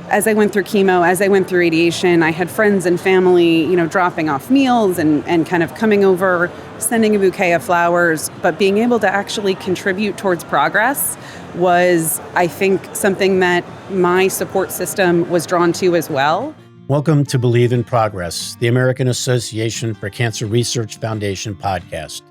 as I went through chemo, as I went through radiation, I had friends and family, dropping off meals and kind of coming over, sending a bouquet of flowers, but being able to actually contribute towards progress was, I think, something that my support system was drawn to as well. Welcome to Believe in Progress, the American Association for Cancer Research Foundation podcast.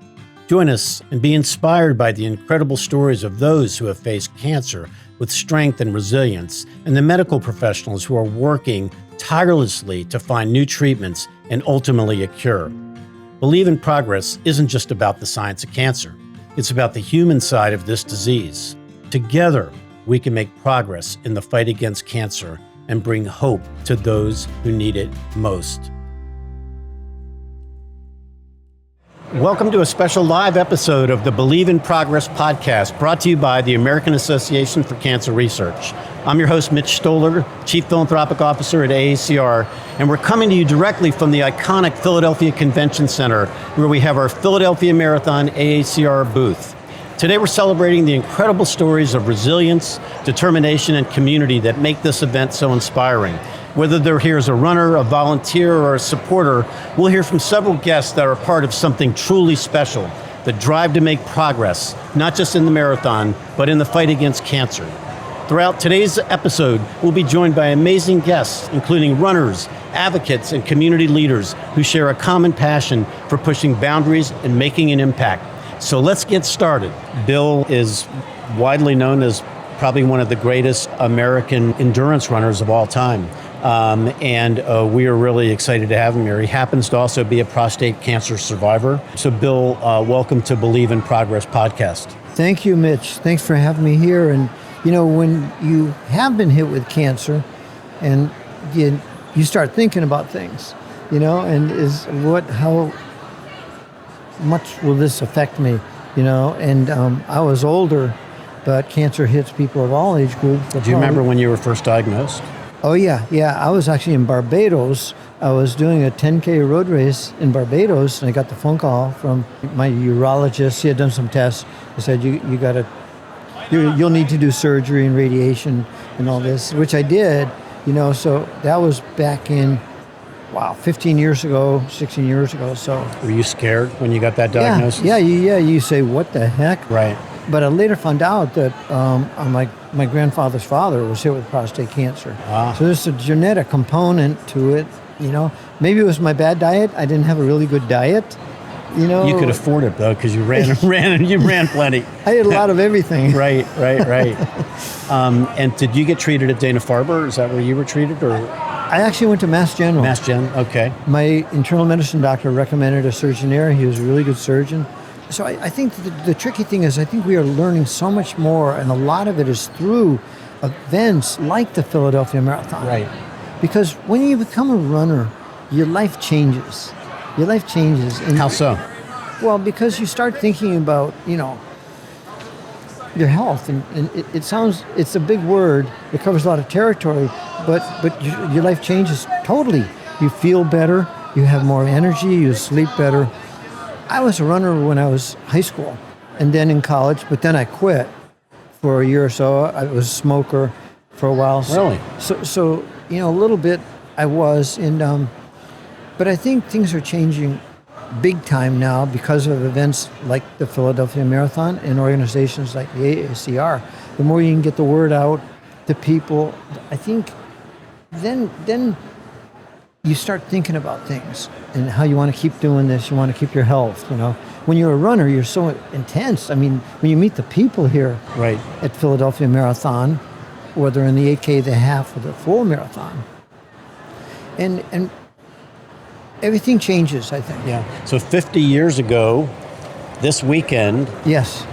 Join us and be inspired by the incredible stories of those who have faced cancer with strength and resilience, and the medical professionals who are working tirelessly to find new treatments and ultimately a cure. Believe in Progress isn't just about the science of cancer. It's about the human side of this disease. Together, we can make progress in the fight against cancer and bring hope to those who need it most. Welcome to a special live episode of the Believe in Progress podcast, brought to you by the American Association for Cancer Research. I'm your host, Mitch Stoller, Chief Philanthropic Officer at AACR, and we're coming to you directly from the iconic Philadelphia Convention Center, where we have our Philadelphia Marathon AACR booth. Today we're celebrating the incredible stories of resilience, determination, and community that make this event so inspiring. Whether they're here as a runner, a volunteer, or a supporter, we'll hear from several guests that are part of something truly special, the drive to make progress, not just in the marathon, but in the fight against cancer. Throughout today's episode, we'll be joined by amazing guests, including runners, advocates, and community leaders who share a common passion for pushing boundaries and making an impact. So let's get started. Bill is widely known as probably one of the greatest American endurance runners of all time. And we are really excited to have him here. He happens to also be a prostate cancer survivor. So Bill, welcome to Believe in Progress podcast. Thank you, Mitch. Thanks for having me here. And when you have been hit with cancer and you start thinking about things, and how much will this affect me, and I was older, but cancer hits people of all age groups. Do you remember when you were first diagnosed? Oh, yeah. I was actually in Barbados. I was doing a 10K road race in Barbados, and I got the phone call from my urologist. He had done some tests. He said, you'll need to do surgery and radiation and all this, which I did, so that was back in, 15 years ago, 16 years ago. So were you scared when you got that diagnosis? Yeah. You say, what the heck? Right. But I later found out that my grandfather's father was hit with prostate cancer. So there's a genetic component to it, Maybe it was my bad diet. I didn't have a really good diet, You could afford it, though, because you ran plenty. I ate a lot of everything. Right. And did you get treated at Dana-Farber? Is that where you were treated, or? I actually went to Mass General. Mass Gen, okay. My internal medicine doctor recommended a surgeon there. He was a really good surgeon. So I think the tricky thing is I think we are learning so much more, and a lot of it is through events like the Philadelphia Marathon. Right. Because when you become a runner, your life changes. And how so? Well, because you start thinking about, your health, and it's a big word. It covers a lot of territory, but your life changes totally. You feel better, you have more energy, you sleep better. I was a runner when I was high school and then in college, but then I quit for a year or so. I was a smoker for a while. Really? So a little bit I was, but I think things are changing big time now because of events like the Philadelphia Marathon and organizations like the AACR. The more you can get the word out to people, I think then you start thinking about things and how you want to keep doing this. You want to keep your health, When you're a runner, you're so intense. I mean, when you meet the people here at Philadelphia Marathon, whether in the 8K, the half, or the full marathon, and everything changes, I think. Yeah. So 50 years ago, this weekend, yes,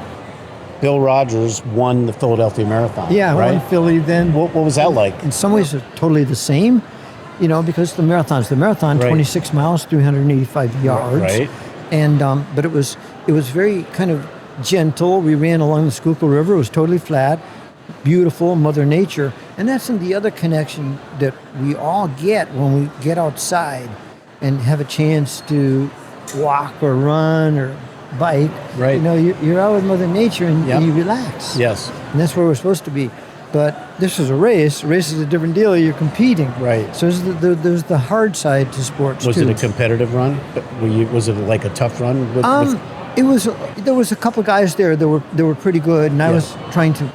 Bill Rodgers won the Philadelphia Marathon. Yeah, right? won Philly then. What was that like? In some ways, it's totally the same. Because the marathon's the marathon, 26 miles, 385 yards. Right. And but it was very kind of gentle. We ran along the Schuylkill River. It was totally flat, beautiful, Mother Nature. And that's the other connection that we all get when we get outside and have a chance to walk or run or bike. Right. You're out with Mother Nature and you relax. Yes. And that's where we're supposed to be. But this is a race. A race is a different deal. You're competing. Right. So there's the hard side to sports, Was too. it a competitive run? Was it like a tough run? It was. There was a couple of guys there that were pretty good, and I was trying to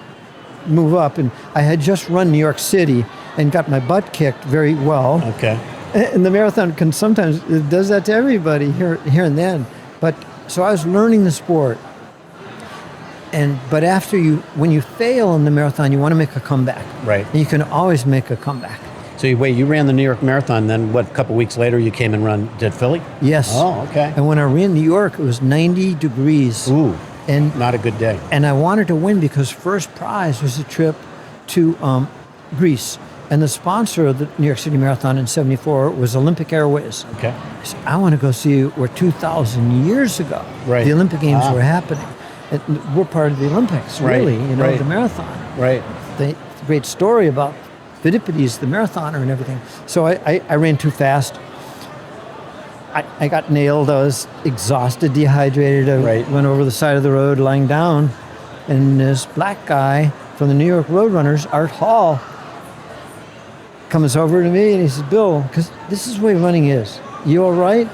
move up. And I had just run New York City and got my butt kicked very well. Okay. And the marathon it does that to everybody here and then. But so I was learning the sport. But when you fail in the marathon, you want to make a comeback. Right. And you can always make a comeback. So you ran the New York Marathon, then a couple weeks later you came and did Philly? Yes. Oh, okay. And when I ran New York, it was 90 degrees. Ooh, and not a good day. And I wanted to win because first prize was a trip to Greece. And the sponsor of the New York City Marathon in '74 was Olympic Airways. Okay. So I want to go see where 2,000 years ago the Olympic Games were happening. We're part of the Olympics, really, the marathon. Right. The great story about Philippides, the marathoner, and everything. So I ran too fast. I got nailed. I was exhausted, dehydrated. I went over the side of the road lying down. And this black guy from the New York Roadrunners, Art Hall, comes over to me and he says, Bill, because this is the way running is. You all right?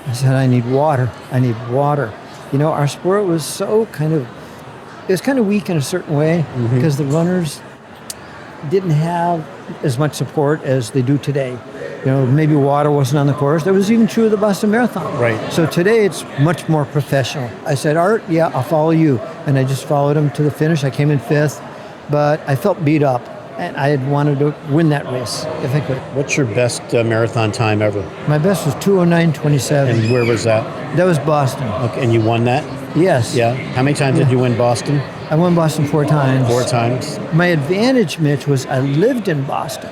I said, I need water. I need water. Our sport was it was kind of weak in a certain way because the runners didn't have as much support as they do today. Maybe water wasn't on the course. That was even true of the Boston Marathon. Right. So today it's much more professional. I said, Art, yeah, I'll follow you. And I just followed him to the finish. I came in 5th, but I felt beat up. And I had wanted to win that race if I could. What's your best marathon time ever? My best was 2:09:27. And where was that? That was Boston. Okay, and you won that? Yes. Yeah. How many times did you win Boston? I won Boston 4 times. 4 times. My advantage, Mitch, was I lived in Boston.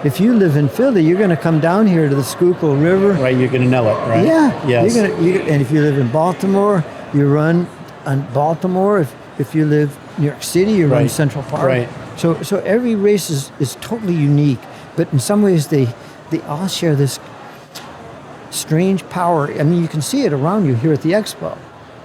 If you live in Philly, you're going to come down here to the Schuylkill River. Right, you're going to know it, right? Yeah. Yes. And if you live in Baltimore, you run on Baltimore. If you live in New York City, you run Central Park. Right. So every race is totally unique, but in some ways they all share this strange power. I mean, you can see it around you here at the expo.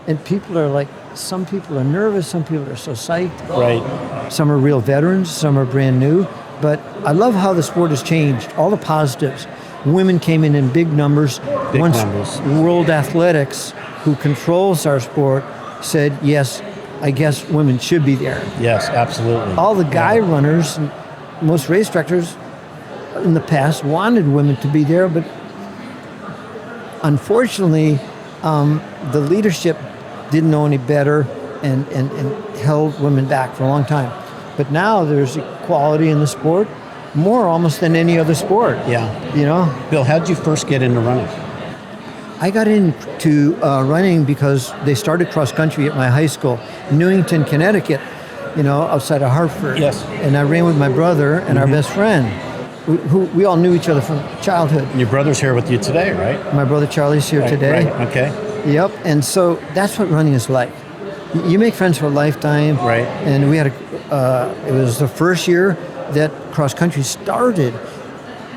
And people are like, some people are nervous, some people are so psyched. Right. Some are real veterans, some are brand new. But I love how the sport has changed, all the positives. Women came in big numbers. Once World Athletics, who controls our sport, said, yes, I guess women should be there. Yes, absolutely. All the guy runners, most race directors in the past wanted women to be there, but unfortunately, the leadership didn't know any better and held women back for a long time. But now there's equality in the sport, more almost than any other sport. Yeah. Bill, how did you first get into running? I got into running because they started cross country at my high school, Newington, Connecticut, outside of Hartford. Yes. And I ran with my brother and our best friend, who we all knew each other from childhood. And your brother's here with you today, right? My brother Charlie's here today. Right, okay. Yep, and so that's what running is like. You make friends for a lifetime. Right. And we had it was the first year that cross country started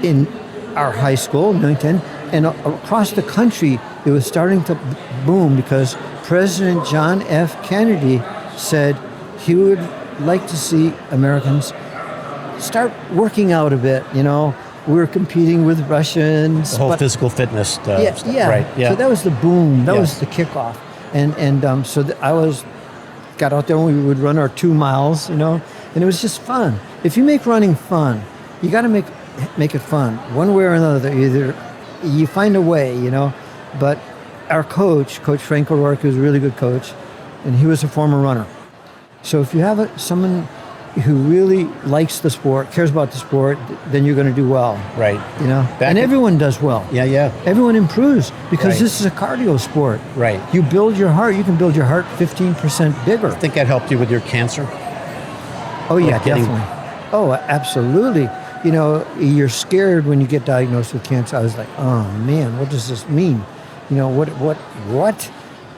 in our high school, Newington, and across the country it was starting to boom because President John F. Kennedy said he would like to see Americans start working out a bit. We were competing with Russians. The whole physical fitness stuff. Yeah. Right. Yeah. So that was the boom. That was the kickoff. And so I got out there and we would run our 2 miles, and it was just fun. If you make running fun, you got to make it fun one way or another. Either you find a way, But our Coach Frank O'Rourke, was a really good coach, and he was a former runner. So if you have someone who really likes the sport, cares about the sport, then you're going to do well. Right. And everyone does well. Yeah. Everyone improves because this is a cardio sport. Right. You build your heart. You can build your heart 15% bigger. I think that helped you with your cancer. Oh, yeah, definitely. Oh, absolutely. You're scared when you get diagnosed with cancer. I was like, oh, man, what does this mean? What?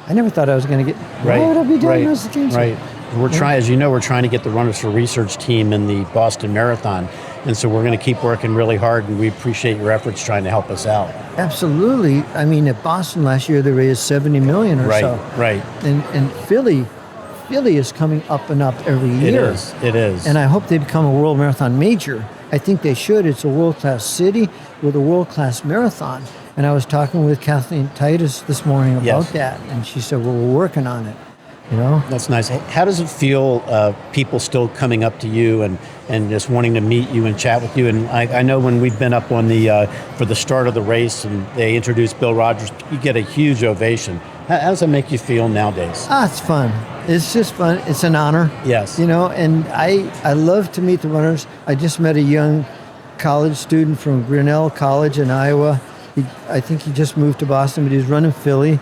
I never thought I was going to get, why would I be diagnosed with cancer? Right. We're trying to get the Runners for Research team in the Boston Marathon. And so we're going to keep working really hard, and we appreciate your efforts trying to help us out. Absolutely. I mean, at Boston last year, they raised $70 million or so. Right. And Philly Philly is coming up and up every year. It is. And I hope they become a world marathon major. I think they should. It's a world-class city with a world-class marathon. And I was talking with Kathleen Titus this morning about that, and she said, well, we're working on it. You know? That's nice. How does it feel, people still coming up to you and just wanting to meet you and chat with you? And I know when we've been up on the for the start of the race and they introduced Bill Rodgers, you get a huge ovation. How does it make you feel nowadays? It's fun. It's just fun. It's an honor. Yes. You know, and I love to meet the runners. I just met a young college student from Grinnell College in Iowa. I think he just moved to Boston, but he's running Philly.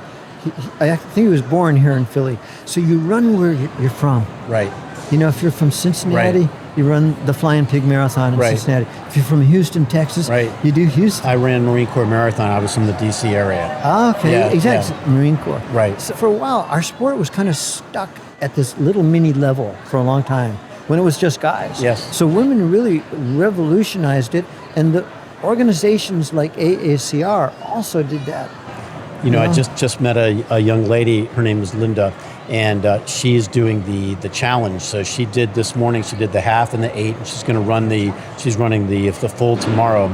I think he was born here in Philly. So you run where you're from. Right. You know, if you're from Cincinnati, you run the Flying Pig Marathon in Cincinnati. If you're from Houston, Texas, you do Houston. I ran Marine Corps Marathon. I was from the D.C. area. Okay, yeah, exactly. Yeah. Marine Corps. Right. So for a while, our sport was kind of stuck at this little mini level for a long time when it was just guys. Yes. So women really revolutionized it, and the organizations like AACR also did that. You know, I just met a young lady. Her name is Linda, and she's doing the challenge. So she did this morning. She did the half and the 8, and she's going to run she's running the full tomorrow.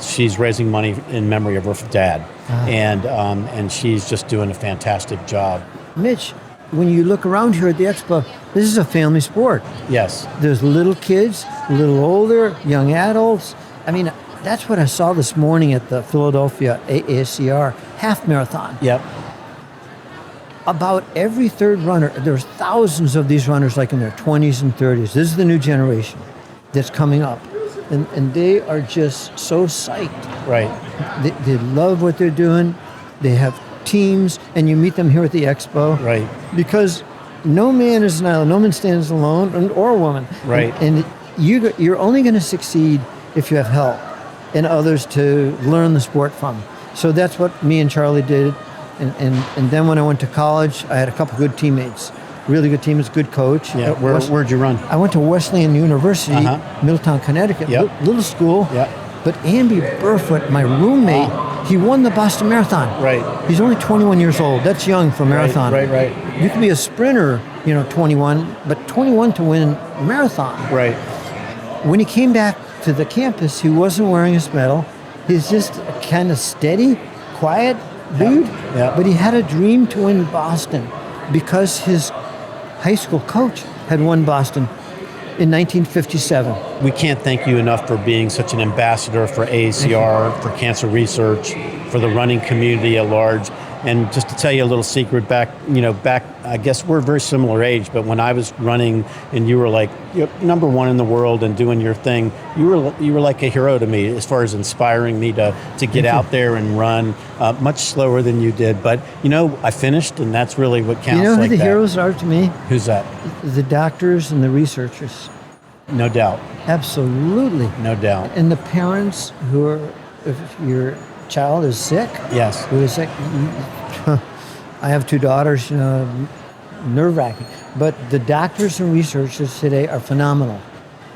She's raising money in memory of her dad, and she's just doing a fantastic job. Mitch, when you look around here at the expo, this is a family sport. Yes. There's little kids, a little older, young adults. I mean, that's what I saw this morning at the Philadelphia AACR half marathon. Yep. About every third runner, there's thousands of these runners like in their 20s and 30s. This is the new generation that's coming up. And they are just so psyched. Right. They love what they're doing. They have teams, and you meet them here at the expo. Right. Because no man is an island. No man stands alone, or a woman. Right. And you're only going to succeed if you have help and others to learn the sport from. So that's what me and Charlie did. And then when I went to college, I had a couple good teammates, really good teammates, good coach. Yeah. Where'd you run? I went to Wesleyan University, Middletown, Connecticut, little school. Yeah. But Amby Burfoot, my roommate, he won the Boston Marathon. Right. He's only 21 years old. That's young for marathon. Right. You can be a sprinter, 21, but 21 to win a marathon. Right. When he came back to the campus, he wasn't wearing his medal. He's just a kind of steady, quiet dude. Yeah. But he had a dream to win Boston because his high school coach had won Boston in 1957. We can't thank you enough for being such an ambassador for AACR, for cancer research, for the running community at large. And just to tell you a little secret, back, I guess we're a very similar age, but when I was running and you were like number one in the world and doing your thing, you were like a hero to me as far as inspiring me to get out there and run much slower than you did. But, I finished, and that's really what counts. You know who the heroes are to me? Who's that? The doctors and the researchers. No doubt. Absolutely. No doubt. And the parents who are, if your child is sick. Yes. Who is sick. I have 2 daughters, nerve-wracking. But the doctors and researchers today are phenomenal.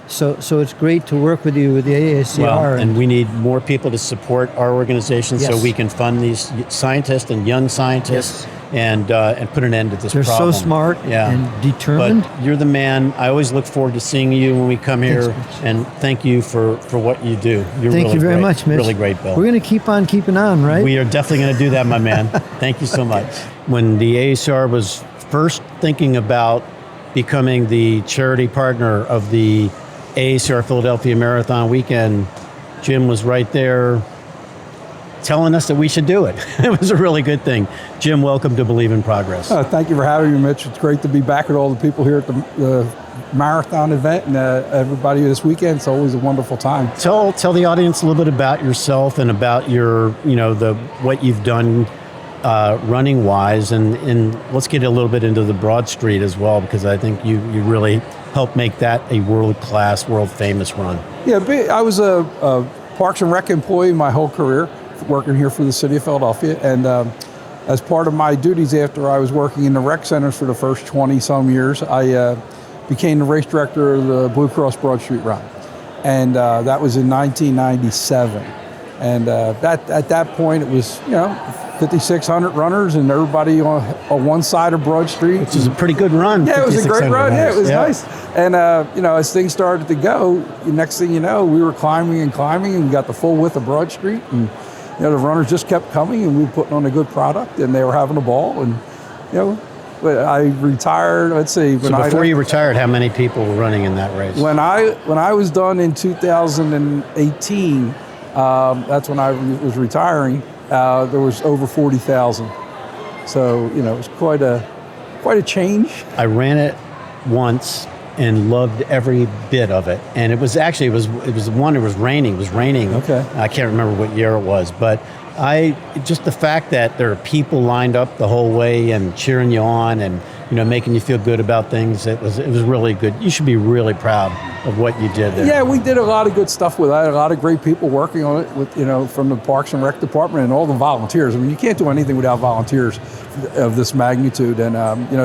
So it's great to work with you with the AACR. Well, and we need more people to support our organization so we can fund these scientists and young scientists and put an end to this problem. They're so smart and determined. But you're the man. I always look forward to seeing you when we come here. And thank you for what you do. Thank you very much, Mitch. Really great, Bill. We're going to keep on keeping on, right? We are definitely going to do that, my man. Thank you so much. When the AACR was first thinking about becoming the charity partner of the AACR Philadelphia Marathon weekend, Jim was right there telling us that we should do it. It was a really good thing. Jim, welcome to Believe in Progress. Thank you for having me, Mitch. It's great to be back with all the people here at the marathon event and everybody this weekend. It's always a wonderful time. Tell the audience a little bit about yourself and about your, what you've done running wise, and let's get a little bit into the Broad Street as well, because I think you really helped make that a world-class, world-famous run. Yeah, I was a Parks and Rec employee my whole career, working here for the city of Philadelphia, and as part of my duties after I was working in the rec centers for the first 20-some years, I became the race director of the Blue Cross Broad Street Run, and that was in 1997. And at that point, it was 5,600 runners and everybody on one side of Broad Street. Which is a pretty good run. Yeah, it was a great run. Runners. Yeah, it was nice. And as things started to go, next thing you know, we were climbing, and we got the full width of Broad Street, and the runners just kept coming, and we were putting on a good product, and they were having a ball, and But I retired. Let's see. So before you retired, how many people were running in that race? When I was done in 2018, that's when I was retiring. There was over 40,000. So it was quite a change. I ran it once and loved every bit of it. And it was raining. It was raining. Okay. I can't remember what year it was, but just the fact that there are people lined up the whole way and cheering you on and making you feel good about things, it was really good. You should be really proud of what you did there. Yeah, we did a lot of good stuff with it. I had a lot of great people working on it with from the Parks and Rec department and all the volunteers. I mean, you can't do anything without volunteers of this magnitude, and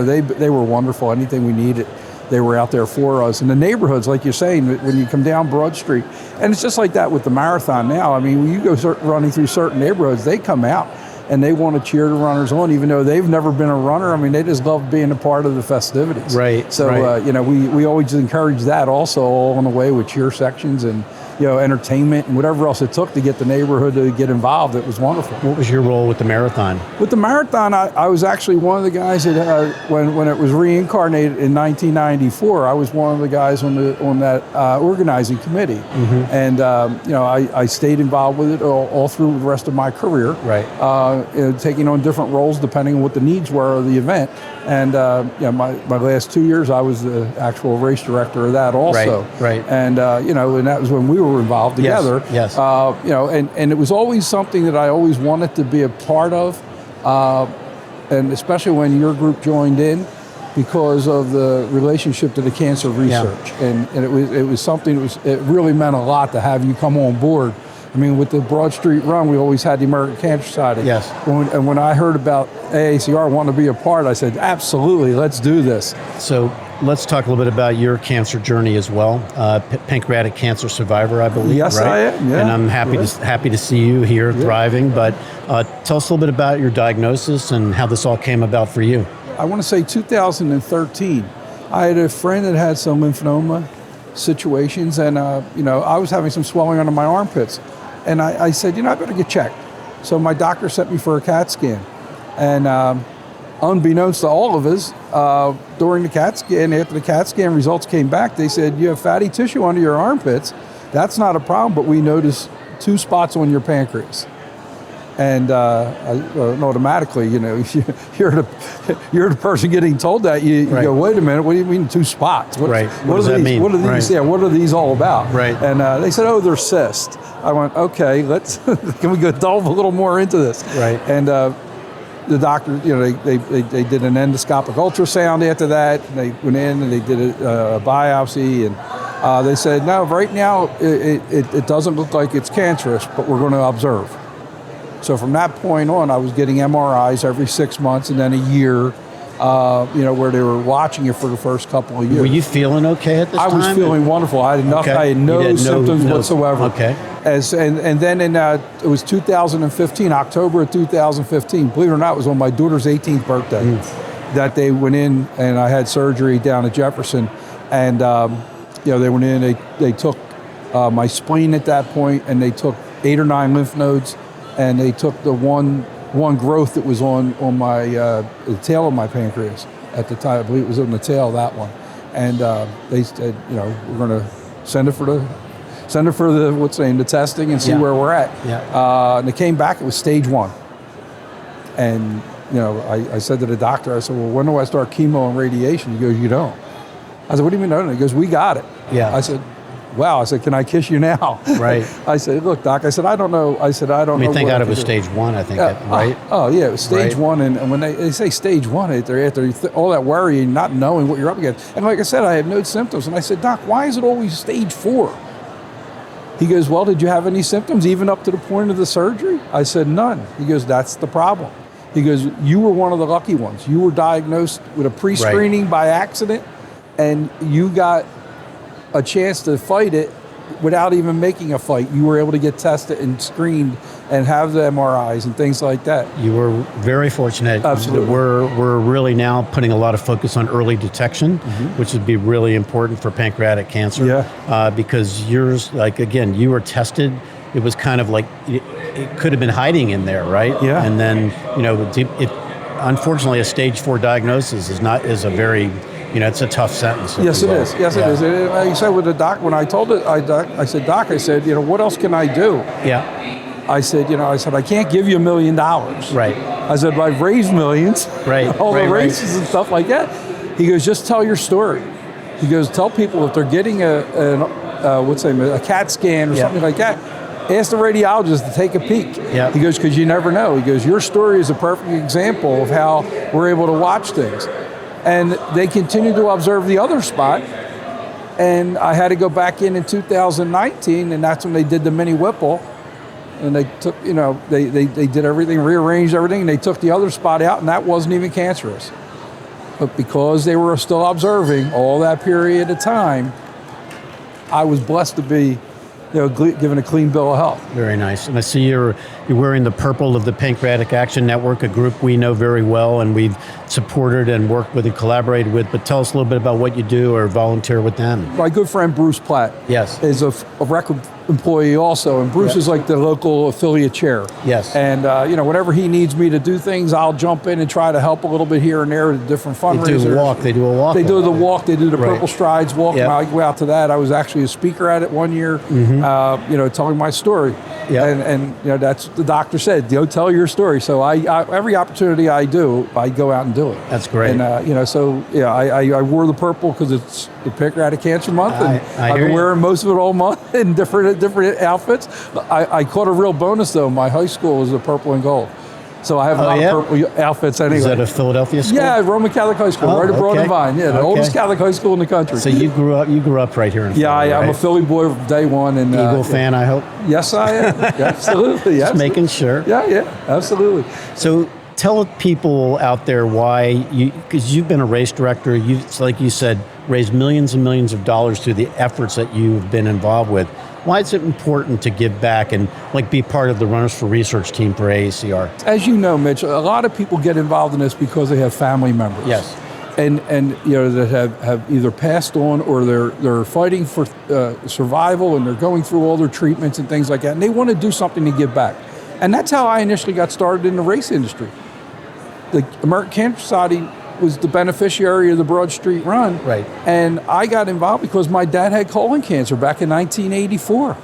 they were wonderful. Anything we needed, they were out there for us. And the neighborhoods, like you're saying, when you come down Broad Street, and it's just like that with the marathon now. I mean, when you go running through certain neighborhoods, they come out and they want to cheer the runners on, even though they've never been a runner. I mean, they just love being a part of the festivities. Right. So, right. We always encourage that also all on the way with cheer sections and, entertainment and whatever else it took to get the neighborhood to get involved. It was wonderful. What was your role with the marathon? With the marathon, I was actually one of the guys that, when it was reincarnated in 1994, I was one of the guys on that organizing committee. Mm-hmm. And, I stayed involved with it all through the rest of my career. Right. Taking on different roles depending on what the needs were of the event. And, my last 2 years, I was the actual race director of that also. Right. And, and that was when we were involved together. Yes. And it was always something that I always wanted to be a part of, and especially when your group joined in, because of the relationship to the cancer research. Yeah. And it was something it really meant a lot to have you come on board. I mean, with the Broad Street Run, we always had the American Cancer Society. Yes. And when I heard about AACR wanting to be a part, I said, absolutely, let's do this. So let's talk a little bit about your cancer journey as well. Pancreatic cancer survivor, I believe. Yes, right? I am. Yeah. And I'm happy to see you here thriving. But tell us a little bit about your diagnosis and how this all came about for you. I want to say 2013. I had a friend that had some lymphoma situations, and I was having some swelling under my armpits. And I said, I better get checked. So my doctor sent me for a CAT scan. And unbeknownst to all of us, during the CAT scan, after the CAT scan results came back, they said, you have fatty tissue under your armpits. That's not a problem, but we noticed 2 spots on your pancreas. And automatically, you're the person getting told that. You go, wait a minute, what do you mean 2 spots? What does that mean? What are these? Right. Yeah, what are these all about? Right. And they said, they're cysts. I went, okay, can we go delve a little more into this? Right. And the doctor, they did an endoscopic ultrasound after that. And they went in and they did a biopsy, and they said, no, right now it doesn't look like it's cancerous, but we're going to observe. So from that point on, I was getting MRIs every 6 months and then a year, where they were watching it for the first couple of years. Were you feeling okay at this time? I was feeling wonderful. I had nothing. Okay. I had no symptoms whatsoever. Okay. And then it was 2015, October of 2015. Believe it or not, it was on my daughter's 18th birthday that they went in, and I had surgery down at Jefferson. And they went in. They took my spleen at that point, and they took 8 or 9 lymph nodes. And they took the one growth that was on my the tail of my pancreas at the time. I believe it was on the tail, that one. And they said, we're going to send it for the the testing and see where we're at. Yeah. And they came back. It was stage 1. And I said to the doctor, I said, well, when do I start chemo and radiation? He goes, you don't. I said, what do you mean no? He goes, we got it. Yeah. I said, wow. I said, can I kiss you now? Right. I said, look, doc, I said, I don't know. I said, I don't know. Thank God it was stage 1, I think, right? Oh, yeah, it was stage 1. And when they say stage 1, after all that worry and not knowing what you're up against. And like I said, I have no symptoms. And I said, doc, why is it always stage 4? He goes, well, did you have any symptoms even up to the point of the surgery? I said, none. He goes, that's the problem. He goes, you were one of the lucky ones. You were diagnosed with a pre-screening by accident, and you got a chance to fight it without even making a fight, you were able to get tested and screened and have the MRIs and things like that. You were very fortunate. Absolutely. We're really now putting a lot of focus on early detection, which would be really important for pancreatic cancer. Yeah. Because yours, like, again, you were tested. It was kind of like, it could have been hiding in there, right? Yeah. And then, unfortunately, a stage 4 diagnosis is a very, it's a tough sentence. Yes, it is. Yes, it is. And I said with the doc, when I told it, I said, Doc, what else can I do? Yeah. I said, I can't give you $1 million. Right. I said, but I've raised millions. Right. All the races and stuff like that. He goes, just tell your story. He goes, tell people if they're getting a CAT scan or something like that, ask the radiologist to take a peek. Yeah. He goes, because you never know. He goes, your story is a perfect example of how we're able to watch things. And they continue to observe the other spot. And I had to go back in 2019, and that's when they did the mini Whipple. And they took, they did everything, rearranged everything, and they took the other spot out, and that wasn't even cancerous. But because they were still observing all that period of time, I was blessed to be, given a clean bill of health. Very nice. And I see you're wearing the purple of the Pancreatic Action Network, a group we know very well and we've supported and worked with and collaborated with. But tell us a little bit about what you do or volunteer with them. My good friend Bruce Platt is a record employee also, and Bruce is like the local affiliate chair. Yes. And whenever he needs me to do things, I'll jump in and try to help a little bit here and there with different fundraisers. They do a walk. They do the walk. They do the Purple Strides walk. Yep. I go out to that. I was actually a speaker at it one year, telling my story. Yep. And that's the doctor said, tell your story. So I every opportunity I do, I go out and do it. That's great. And I wore the purple because it's the Pancreatic Cancer Month, and I've been wearing most of it all month in different outfits. I caught a real bonus though. My high school was the purple and gold, so I have a lot of purple outfits anyway. Is that a Philadelphia school? Yeah, Roman Catholic High School, right at Broad and Vine. Yeah, the oldest Catholic high school in the country. So you grew up right here in Philly, I'm a Philly boy from day one. And Eagle fan, I hope. Yes, I am. Absolutely. Just making sure. Yeah, absolutely. So tell people out there why because you've been a race director, like you said, raised millions and millions of dollars through the efforts that you've been involved with. Why is it important to give back and be part of the Runners for Research team for AACR? As you know, Mitch, a lot of people get involved in this because they have family members. Yes. And that have either passed on or they're fighting for survival, and they're going through all their treatments and things like that, and they want to do something to give back. And that's how I initially got started in the race industry. The American Cancer Society was the beneficiary of the Broad Street Run. Right. And I got involved because my dad had colon cancer back in 1984.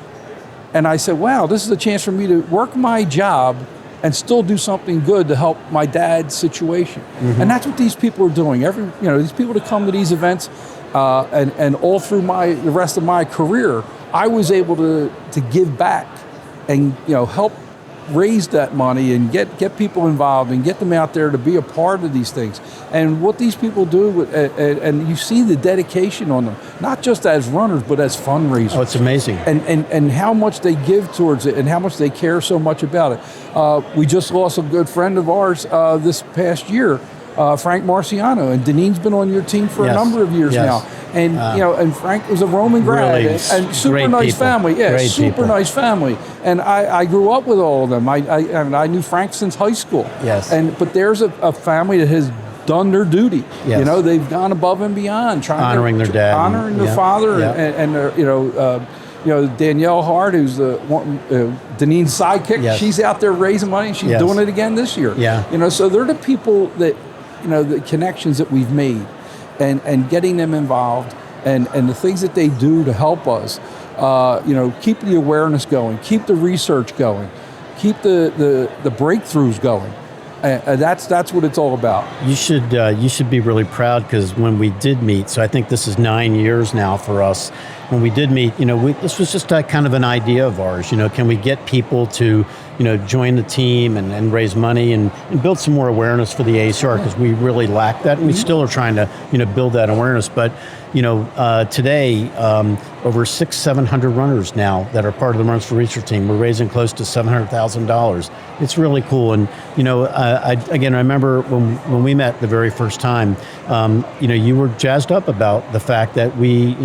And I said, wow, this is a chance for me to work my job and still do something good to help my dad's situation. Mm-hmm. And that's what these people are doing. These people that come to these events, and all through the rest of my career, I was able to give back and help raise that money and get people involved and get them out there to be a part of these things. And what these people do, and you see the dedication on them, not just as runners, but as fundraisers. Oh, it's amazing. And how much they give towards it and how much they care so much about it. We just lost a good friend of ours this past year, Frank Marciano, and Deneen's been on your team for a number of years now. And and Frank was a Roman grad, really and super nice family. Yeah, great super people. Nice family. And I grew up with all of them. I knew Frank since high school. Yes. But there's a family that has done their duty. Yes. They've gone above and beyond, honoring their dad, honoring their father, and Danielle Hart, who's Deneen's sidekick. Yes. She's out there raising money, and she's doing it again this year. Yeah. So they're the people that the connections that we've made. And getting them involved and the things that they do to help us, keep the awareness going, keep the research going, keep the breakthroughs going. That's what it's all about. You should be really proud because when we did meet, so I think this is 9 years now for us. When we did meet, this was just a kind of an idea of ours. Can we get people to join the team and raise money and build some more awareness for the AACR because we really lack that, and we still are trying to build that awareness. But today over 700 runners now that are part of the Runners for Research team. We're raising close to $700,000. It's really cool, and I remember when we met the very first time, you were jazzed up about the fact that we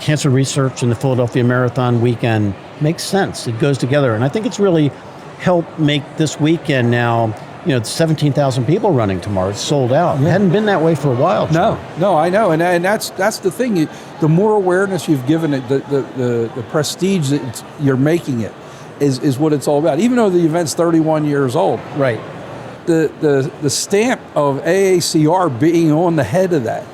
cancer research and the Philadelphia Marathon weekend makes sense. It goes together. And I think it's really helped make this weekend now, 17,000 people running tomorrow. It's sold out. Yeah. It hadn't been that way for a while. No, I know. And that's the thing. The more awareness you've given it, the prestige that you're making it is what it's all about. Even though the event's 31 years old. Right. The stamp of AACR being on the head of that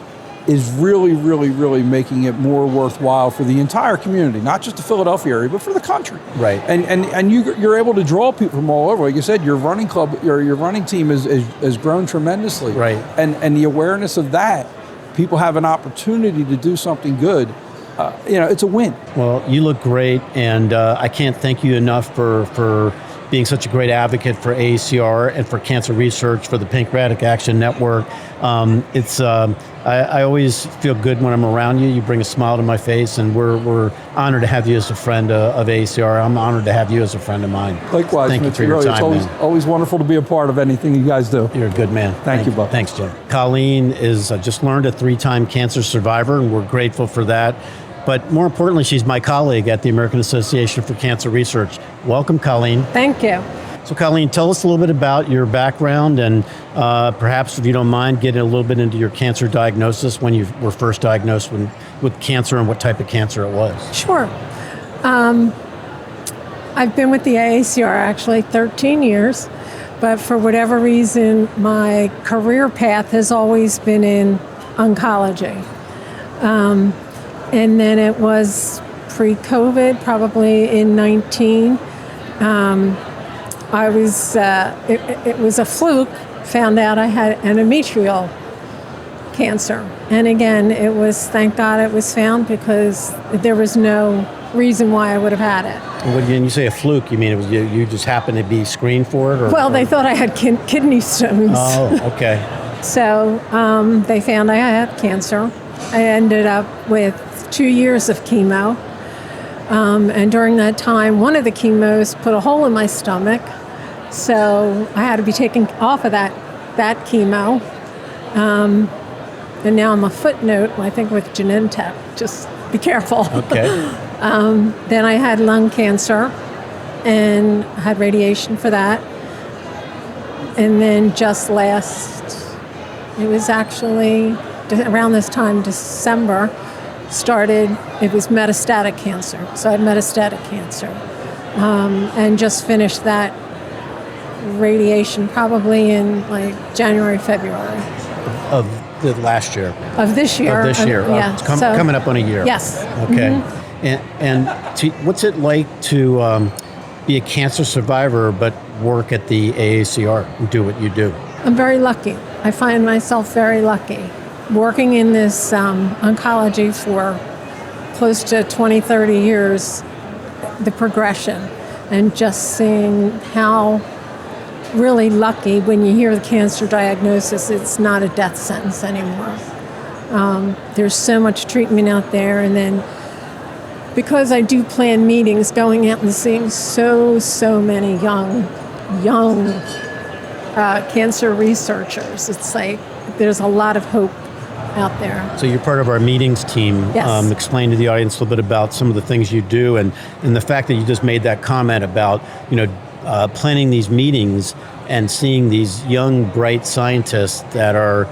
is really, really, really making it more worthwhile for the entire community, not just the Philadelphia area, but for the country. Right. And you're able to draw people from all over. Like you said, your running club, your running team has grown tremendously. Right. And the awareness of that, people have an opportunity to do something good. It's a win. Well, you look great, and I can't thank you enough for being such a great advocate for AACR and for cancer research, for the Pancreatic Action Network. I always feel good when I'm around you. You bring a smile to my face, and we're honored to have you as a friend of AACR. I'm honored to have you as a friend of mine. Likewise, thank you Mitch, for your time, it's man. always wonderful to be a part of anything you guys do. You're a good man. Thank you, Bob. Thanks, Jim. Coleen is, I just learned, a 3-time cancer survivor, and we're grateful for that. But more importantly, she's my colleague at the American Association for Cancer Research. Welcome, Coleen. Thank you. So, Coleen, tell us a little bit about your background and perhaps, if you don't mind, getting a little bit into your cancer diagnosis, when you were first diagnosed with cancer and what type of cancer it was. Sure. I've been with the AACR actually 13 years, but for whatever reason, my career path has always been in oncology. And then it was pre-COVID, probably in 19. I was, it was a fluke, found out I had endometrial cancer. And again, it was, thank God it was found, because there was no reason why I would have had it. When you say a fluke, you mean it was you just happened to be screened for it? Well, they thought I had kidney stones. Oh, okay. So they found I had cancer. I ended up with 2 years of chemo. And during that time, one of the chemos put a hole in my stomach. So I had to be taken off of that chemo. And now I'm a footnote, I think, with Genentech. Just be careful. Okay. Then I had lung cancer and had radiation for that. And then just it was actually around this time, December, it was metastatic cancer. So I had metastatic cancer. And just finished that radiation probably in like January, February. Of the last year. Of this year. Of this year. Yeah. Coming up on a year. Yes. Okay. Mm-hmm. And what's it like to be a cancer survivor but work at the AACR and do what you do? I'm very lucky. I find myself very lucky. Working in this oncology for close to 20, 30 years, the progression, and just seeing how really lucky when you hear the cancer diagnosis, it's not a death sentence anymore. There's so much treatment out there, and then because I do plan meetings, going out and seeing so many young cancer researchers, it's like there's a lot of hope out there. So you're part of our meetings team. Yes. Explain to the audience a little bit about some of the things you do, and the fact that you just made that comment about planning these meetings and seeing these young, bright scientists that are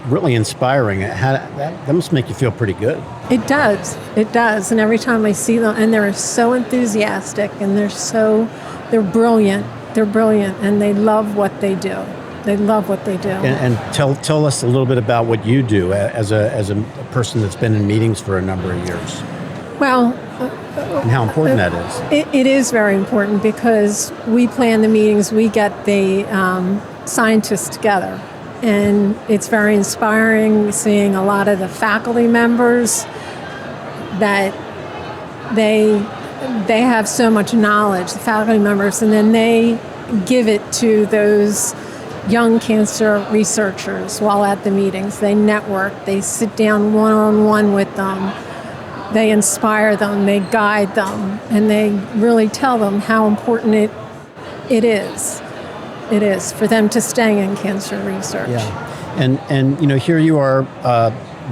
really inspiring. That must make you feel pretty good. It does. And every time I see them, and they're so enthusiastic, and they're brilliant. They're brilliant, and they love what they do. And tell us a little bit about what you do as a person that's been in meetings for a number of years. Well, and how important that is. It is very important, because we plan the meetings, we get the scientists together. And it's very inspiring seeing a lot of the faculty members that they have so much knowledge, the faculty members, and then they give it to those young cancer researchers while at the meetings. They network, they sit down one-on-one with them, they inspire them, they guide them, and they really tell them how important it is for them to stay in cancer research. Yeah, and here you are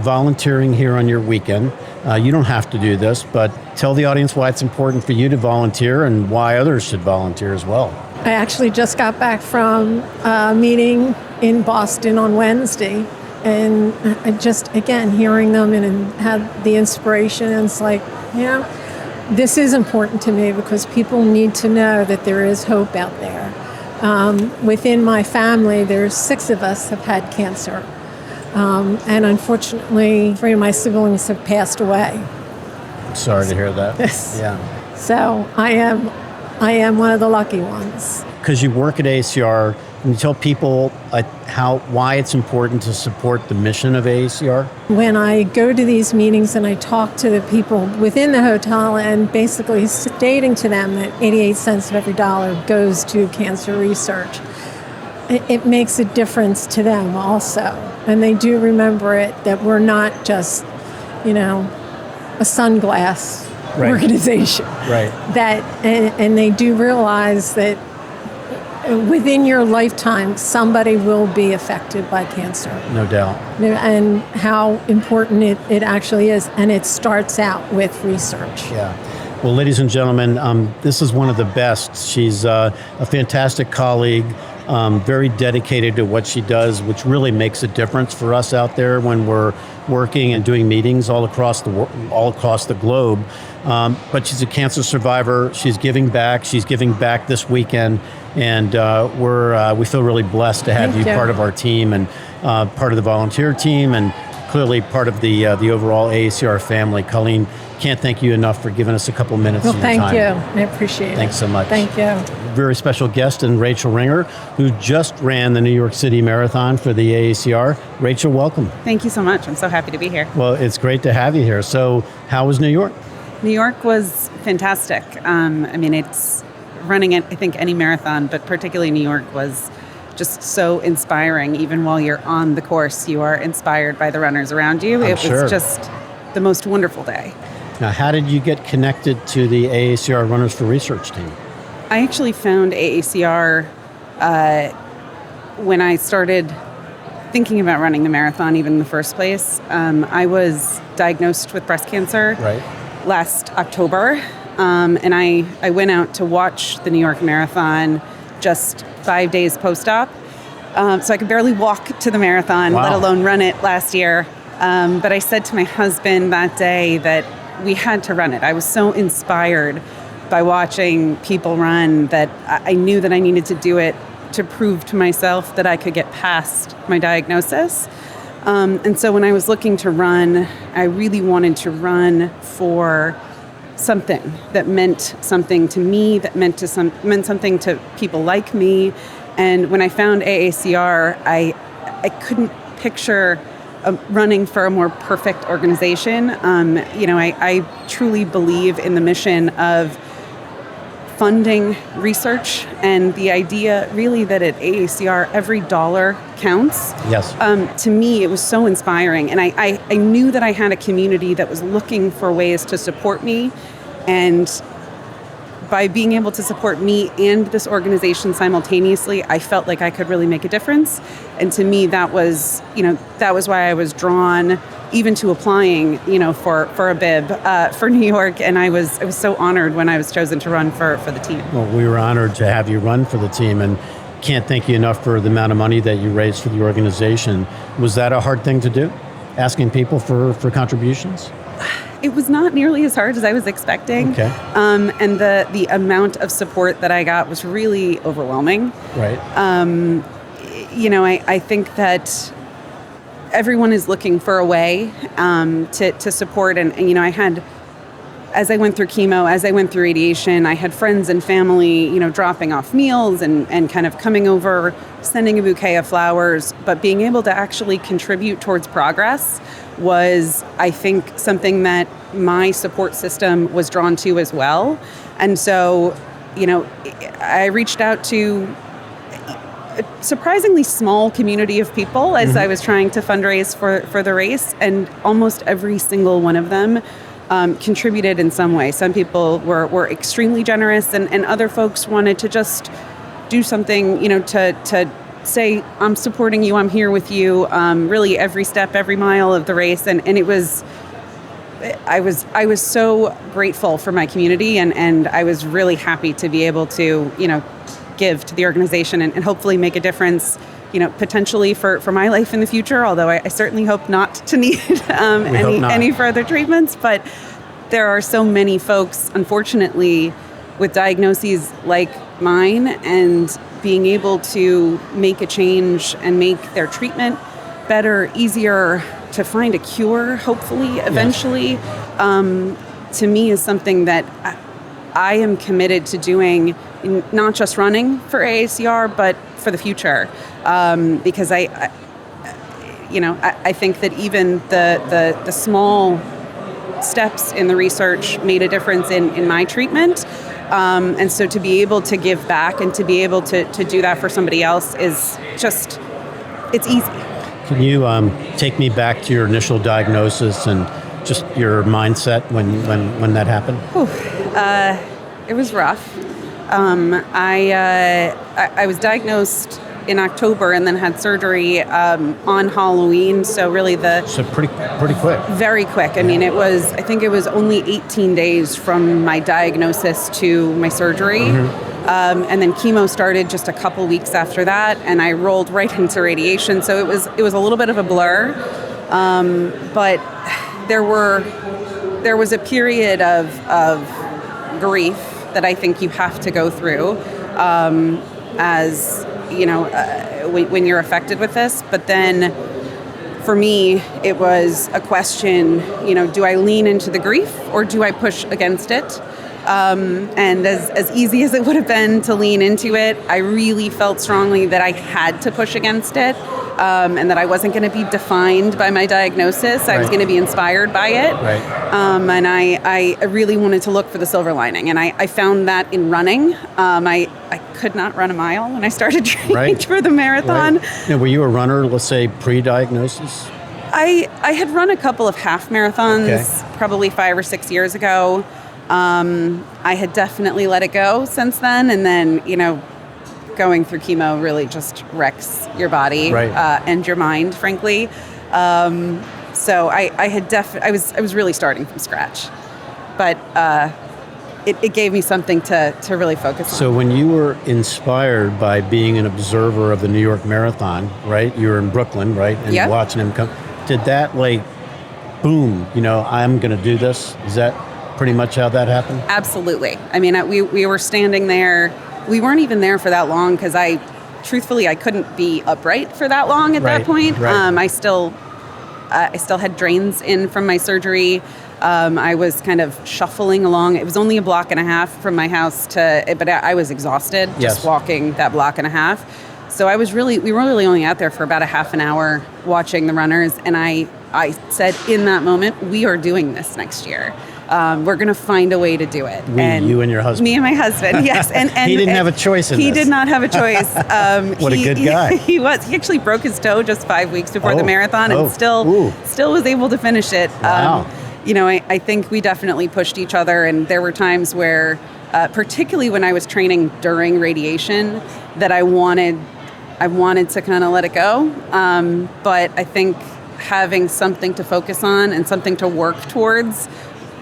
volunteering here on your weekend. You don't have to do this, but tell the audience why it's important for you to volunteer and why others should volunteer as well. I actually just got back from a meeting in Boston on Wednesday, and I just, again, hearing them and had the inspiration, and it's like, this is important to me because people need to know that there is hope out there. Within my family, there's 6 of us have had cancer. And unfortunately, 3 of my siblings have passed away. I'm sorry to hear that. Yes. Yeah. So I am one of the lucky ones. Because you work at AACR, can you tell people why it's important to support the mission of AACR? When I go to these meetings and I talk to the people within the hotel and basically stating to them that 88 cents of every dollar goes to cancer research, it makes a difference to them also. And they do remember it, that we're not just, a sunglass organization. Right. And they do realize that within your lifetime, somebody will be affected by cancer. No doubt. And how important it actually is. And it starts out with research. Yeah. Well, ladies and gentlemen, this is one of the best. She's a fantastic colleague, very dedicated to what she does, which really makes a difference for us out there when we're working and doing meetings all across the globe. But she's a cancer survivor. She's giving back. She's giving back this weekend, and we feel really blessed to have you part of our team and part of the volunteer team, and clearly part of the overall AACR family. Coleen, can't thank you enough for giving us a couple minutes of your time. Thank you. I appreciate it. Thanks so much. Thank you. Very special guest in Rachael Ringer, who just ran the New York City Marathon for the AACR. Rachael, welcome. Thank you so much. I'm so happy to be here. Well, it's great to have you here. So how was New York? New York was fantastic. It's running I think any marathon, but particularly New York was just so inspiring. Even while you're on the course, you are inspired by the runners around you. It was just the most wonderful day. Now, how did you get connected to the AACR Runners for Research team? I actually found AACR when I started thinking about running the marathon, even in the first place. I was diagnosed with breast cancer last October, and I went out to watch the New York Marathon just 5 days post-op. So I could barely walk to the marathon, let alone run it last year. But I said to my husband that day that we had to run it. I was so inspired by watching people run that I knew that I needed to do it to prove to myself that I could get past my diagnosis. And so when I was looking to run, I really wanted to run for something that meant something to me, that meant something to people like me. And when I found AACR, I couldn't picture running for a more perfect organization. I truly believe in the mission of funding research and the idea really that at AACR every dollar counts. Yes. To me, it was so inspiring. And I knew that I had a community that was looking for ways to support me. And by being able to support me and this organization simultaneously, I felt like I could really make a difference. And to me, that was why I was drawn even to applying, for a bib for New York. And I was so honored when I was chosen to run for the team. Well, we were honored to have you run for the team, and can't thank you enough for the amount of money that you raised for the organization. Was that a hard thing to do, asking people for contributions? It was not nearly as hard as I was expecting. Okay. And the amount of support that I got was really overwhelming. Right. I think that everyone is looking for a way to support. And I had, as I went through chemo, as I went through radiation, I had friends and family, dropping off meals and kind of coming over, sending a bouquet of flowers. But being able to actually contribute towards progress was, I think, something that my support system was drawn to as well. And so, I reached out to a surprisingly small community of people as I was trying to fundraise for the race, and almost every single one of them contributed in some way. Some people were extremely generous, and other folks wanted to just do something, to say, I'm supporting you, I'm here with you, really every step, every mile of the race. And it was I was so grateful for my community, and I was really happy to be able to, give to the organization and hopefully make a difference, potentially for my life in the future, although I certainly hope not to need any further treatments. But there are so many folks, unfortunately, with diagnoses like mine, and being able to make a change and make their treatment better, easier, to find a cure, hopefully, eventually, to me is something that I am committed to doing, not just running for AACR, but for the future. Because I think that even the small steps in the research made a difference in my treatment. And so to be able to give back and to be able to do that for somebody else is just, it's easy. Can you take me back to your initial diagnosis and just your mindset when that happened? It was rough. I was diagnosed in October and then had surgery on Halloween. So really So pretty quick. Very quick. I mean, I think it was only 18 days from my diagnosis to my surgery. And then chemo started just a couple weeks after that, and I rolled right into radiation. So it was a little bit of a blur. But there was a period of grief that I think you have to go through as when you're affected with this. But then for me, it was a question, do I lean into the grief or do I push against it? And as easy as it would have been to lean into it, I really felt strongly that I had to push against it, and that I wasn't going to be defined by my diagnosis. I was going to be inspired by it. Right. And I really wanted to look for the silver lining, and I found that in running. I could not run a mile when I started training for the marathon. Right. Now, were you a runner, let's say, pre-diagnosis? I had run a couple of half marathons probably 5 or 6 years ago. I had definitely let it go since then, and then going through chemo really just wrecks your body and your mind, frankly. So I was really starting from scratch, but it gave me something to really focus on. So when you were inspired by being an observer of the New York Marathon, right? You were in Brooklyn, right, and watching him come. Did that boom? I'm going to do this. Is that pretty much how that happened? Absolutely. I mean, we were standing there. We weren't even there for that long because I couldn't be upright for that long at that point. Right. I still had drains in from my surgery. I was kind of shuffling along. It was only a block and a half from my house but I was exhausted just walking that block and a half. So we were really only out there for about a half an hour watching the runners. And I said in that moment, we are doing this next year. We're going to find a way to do it. You and your husband. Me and my husband, yes. And he didn't have a choice in this. He did not have a choice. What a good guy. He was. He actually broke his toe just 5 weeks before the marathon and still was able to finish it. Wow. I think we definitely pushed each other, and there were times where, particularly when I was training during radiation, that I wanted to kind of let it go. But I think having something to focus on and something to work towards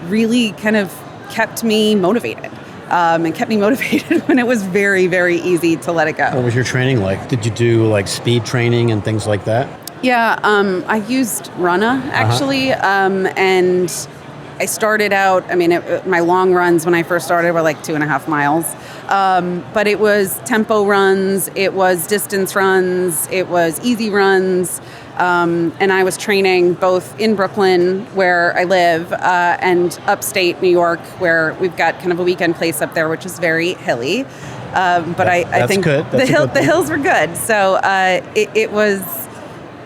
really kind of kept me motivated, and kept me motivated when it was very, very easy to let it go. What was your training like? Did you do speed training and things like that? Yeah, I used Runna actually, and I started out, my long runs when I first started were 2.5 miles, but it was tempo runs, it was distance runs, it was easy runs, and I was training both in Brooklyn, where I live, and upstate New York, where we've got kind of a weekend place up there, which is very hilly. But I think the hills were good. So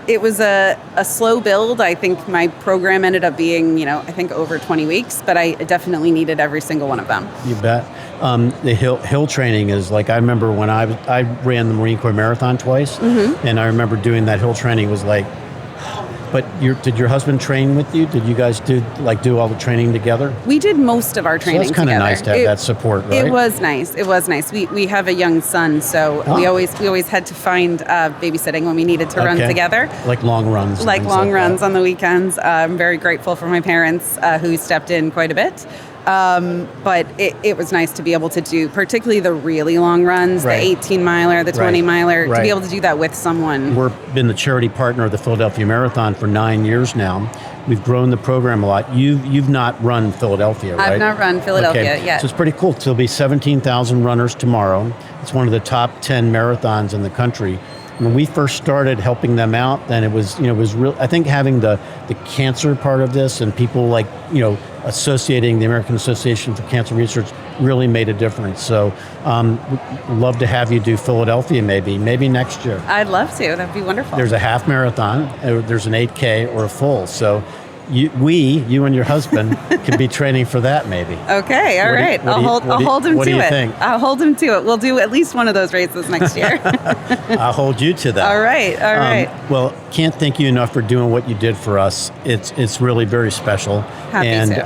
it was a slow build. I think my program ended up being, I think over 20 weeks, but I definitely needed every single one of them. You bet. The hill training is I remember when I ran the Marine Corps Marathon twice, and I remember doing that hill training was But did your husband train with you? Did you guys do all the training together? We did most of our So training that's kind of together. nice to have that support, right? It was nice. It was nice. We have a young son, so we always had to find babysitting when we needed to run together. Like long runs. and Like things long runs that. on the weekends. I'm very grateful for my parents who stepped in quite a bit. But it was nice to be able to do, particularly the really long runs, Right. the 18-miler, the 20-miler, to Right. be able to do that with someone. We've been the charity partner of the Philadelphia Marathon for 9 years now. We've grown the program a lot. You've not run Philadelphia, right? I've not run Philadelphia Okay. yet. So it's pretty cool. There'll be 17,000 runners tomorrow. It's one of the top 10 marathons in the country. When we first started helping them out, then it was real. I think having the cancer part of this and people associating the American Association for Cancer Research really made a difference. So we'd love to have you do Philadelphia maybe next year. I'd love to. That'd be wonderful. There's a half marathon, there's an 8K or a full. So you and your husband can be training for that maybe. Okay, all right. I'll hold him to it. What do you think? I'll hold him to it. We'll do at least one of those races next year. I'll hold you to that. All right. Well, can't thank you enough for doing what you did for us. It's really very special. Happy to.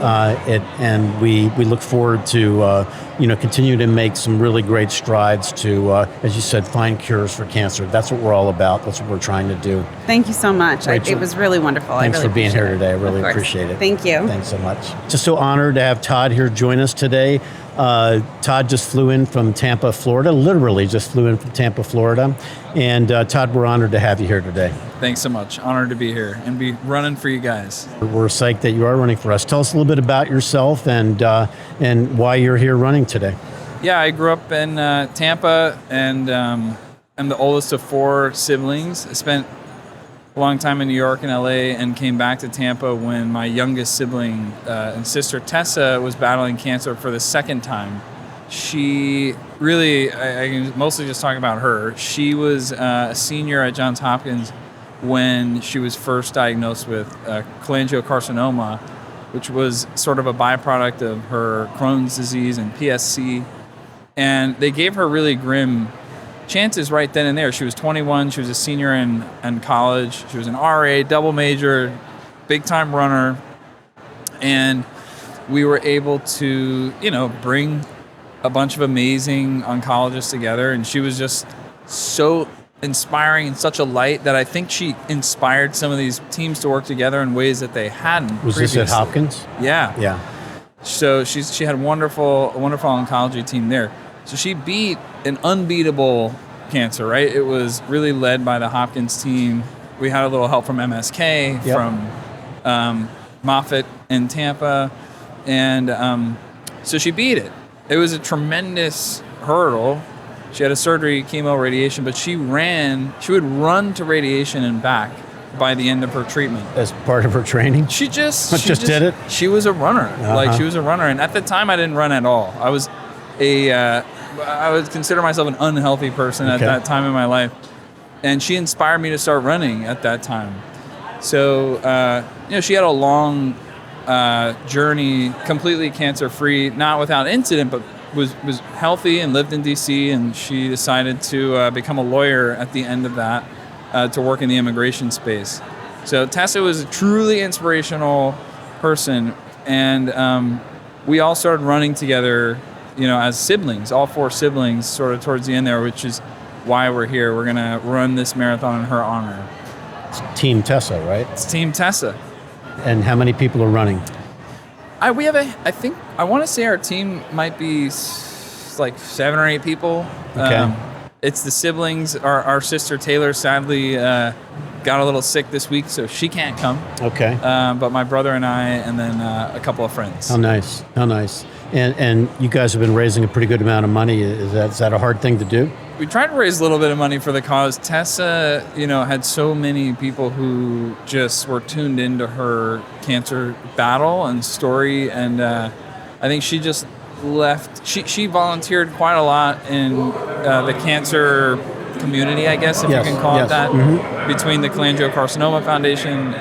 And we look forward to continue to make some really great strides to, as you said, find cures for cancer. That's what we're all about. That's what we're trying to do. Thank you so much. Rachel, It was really wonderful. Thanks I really for being here today. I really Of course. appreciate it. Thank you. Thanks so much. Just so honored to have Todd here join us today. Todd just flew in from Tampa, Florida, literally just flew in from Tampa, Florida. And Todd, we're honored to have you here today. Thanks so much. Honored to be here and be running for you guys. We're psyched that you are running for us. Tell us a little bit about yourself and why you're here running today. Yeah, I grew up in Tampa, and I'm the oldest of 4 siblings. I spent a long time in New York and LA and came back to Tampa when my youngest sibling and sister Tessa was battling cancer for the second time. She really, I can mostly just talk about her. She was a senior at Johns Hopkins when she was first diagnosed with cholangiocarcinoma, which was sort of a byproduct of her Crohn's disease and PSC. And they gave her really grim chances right then and there. She was 21. She was a senior in college. She was an RA, double major, big-time runner. And we were able to, bring a bunch of amazing oncologists together. And she was just so inspiring and such a light that I think she inspired some of these teams to work together in ways that they hadn't Was previously. this at Hopkins? Yeah. Yeah. So she had a wonderful oncology team there. So she beat an unbeatable cancer, right? It was really led by the Hopkins team. We had a little help from MSK, Yep. from Moffitt in Tampa. And so she beat it. It was a tremendous hurdle. She had a surgery, chemo, radiation, but she would run to radiation and back by the end of her treatment. As part of her training? She just did it? She was a runner. Uh-huh. She was a runner. And at the time, I didn't run at all. I would consider myself an unhealthy person at that time in my life. And she inspired me to start running at that time. So, she had a long journey, completely cancer-free, not without incident, but was healthy and lived in D.C. And she decided to become a lawyer at the end of that to work in the immigration space. So Tessa was a truly inspirational person. And we all started running together, as siblings, all 4 siblings, sort of towards the end there, which is why we're here. We're going to run this marathon in her honor. It's Team Tessa, right? It's Team Tessa. And how many people are running? I want to say our team might be like 7 or 8 people. Okay. It's the siblings. Our sister Taylor sadly got a little sick this week, so she can't come. Okay. But my brother and I, and then a couple of friends. How nice. And you guys have been raising a pretty good amount of money. Is that a hard thing to do? We tried to raise a little bit of money for the cause. Tessa, had so many people who just were tuned into her cancer battle and story, and I think she just left. She volunteered quite a lot in the cancer community, I guess, if you can call it that, between the Cholangiocarcinoma Foundation,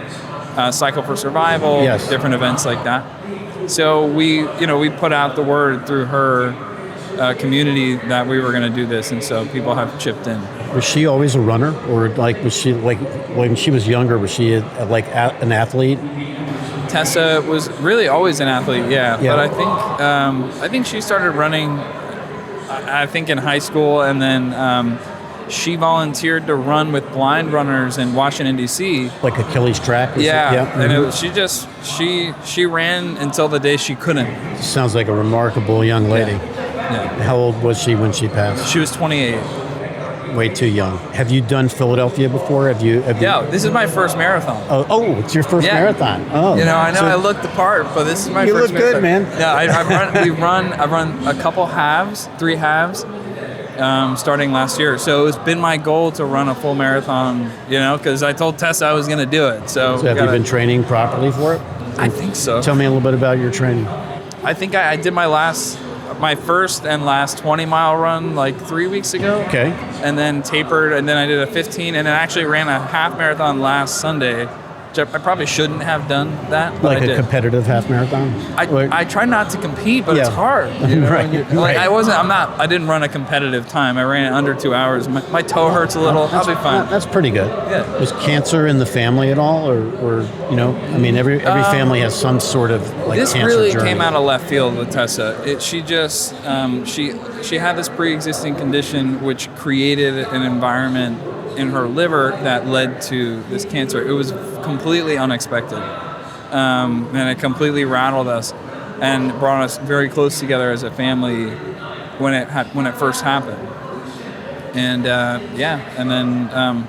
Cycle for Survival, different events like that. So we put out the word through her community that we were going to do this, and so people have chipped in. Was she always a runner, or like was she like when she was younger? Was she an athlete? Tessa was really always an athlete, yeah. Yeah. But I think she started running, I think in high school, and then she volunteered to run with blind runners in Washington D.C. Like Achilles track? Yeah, and mhm. she ran until the day she couldn't. Sounds like a remarkable young lady. Yeah. How old was she when she passed? She was 28. Way too young. Have you done Philadelphia before? Have you? Yeah, this is my first marathon. Oh, it's your first marathon. Oh, I know so I looked the part, but this is my you first look good, marathon. man. Yeah, I've run a couple halves, 3 halves, starting last year. So it's been my goal to run a full marathon, because I told Tessa I was going to do it. So have you been training properly for it? I think so. Tell me a little bit about your training. I think I did my first and last 20-mile run like 3 weeks ago. Okay. And then tapered, and then I did a 15, and then actually ran a half marathon last Sunday. Which I probably shouldn't have done that, but Like I did. a competitive half marathon? I try not to compete, but Yeah. it's hard. Right, right. I didn't run a competitive time. I ran it under 2 hours. My toe hurts a little. I'll be fine. That's pretty good. Yeah. Was cancer in the family at all, or every family has some sort of like This cancer really journey. came out of left field with Tessa. She just she had this pre-existing condition which created an environment in her liver that led to this cancer. It was completely unexpected, and it completely rattled us and brought us very close together as a family when it first happened. And and then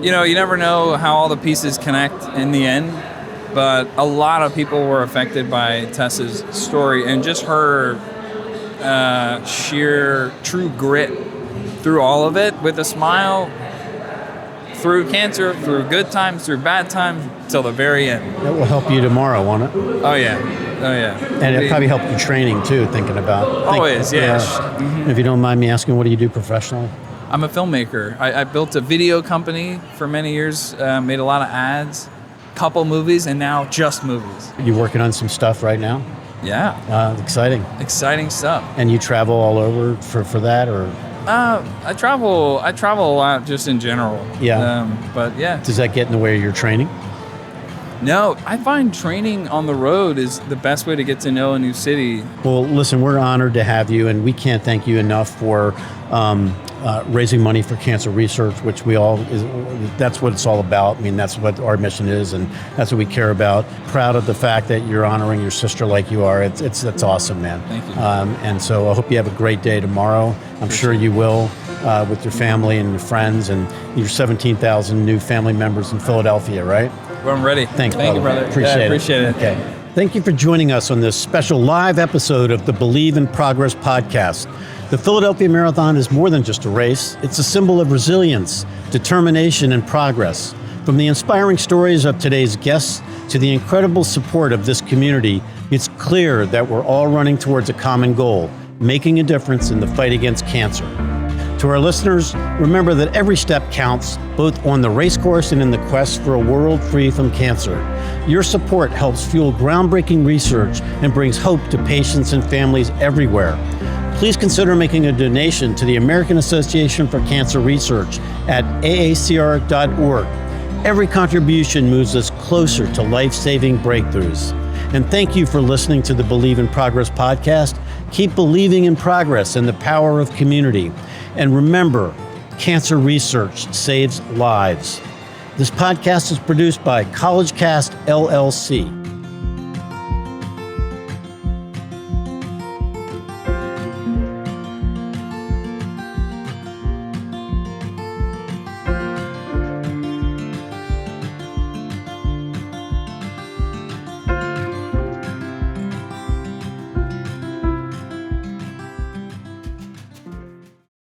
you never know how all the pieces connect in the end, but a lot of people were affected by Tessa's story and just her sheer true grit through all of it, with a smile, through cancer, through good times, through bad times, till the very end. That will help you tomorrow, won't it? Oh yeah. And it probably helped your training too, thinking about. Always, yeah. Mm-hmm. If you don't mind me asking, what do you do professionally? I'm a filmmaker. I built a video company for many years, made a lot of ads, couple movies, and now just movies. You working on some stuff right now? Yeah. Exciting stuff. And you travel all over for that, or? I travel a lot just in general. Yeah. But yeah. Does that get in the way of your training? No, I find training on the road is the best way to get to know a new city. Well, listen, we're honored to have you, and we can't thank you enough for raising money for cancer research, which that's what it's all about. I mean, that's what our mission is, and that's what we care about. Proud of the fact that you're honoring your sister like you are. That's awesome, man. Thank you. And so I hope you have a great day tomorrow. I'm sure you will, with your family and your friends and your 17,000 new family members in Philadelphia, right? Well, I'm ready. Thank you, brother. Appreciate it. Okay. Thank you for joining us on this special live episode of the Believe in Progress podcast. The Philadelphia Marathon is more than just a race. It's a symbol of resilience, determination, and progress. From the inspiring stories of today's guests to the incredible support of this community, it's clear that we're all running towards a common goal, making a difference in the fight against cancer. To our listeners, remember that every step counts, both on the race course and in the quest for a world free from cancer. Your support helps fuel groundbreaking research and brings hope to patients and families everywhere. Please consider making a donation to the American Association for Cancer Research at AACR.org. Every contribution moves us closer to life-saving breakthroughs. And thank you for listening to the Believe in Progress podcast. Keep believing in progress and the power of community. And remember, cancer research saves lives. This podcast is produced by CollegeCast LLC.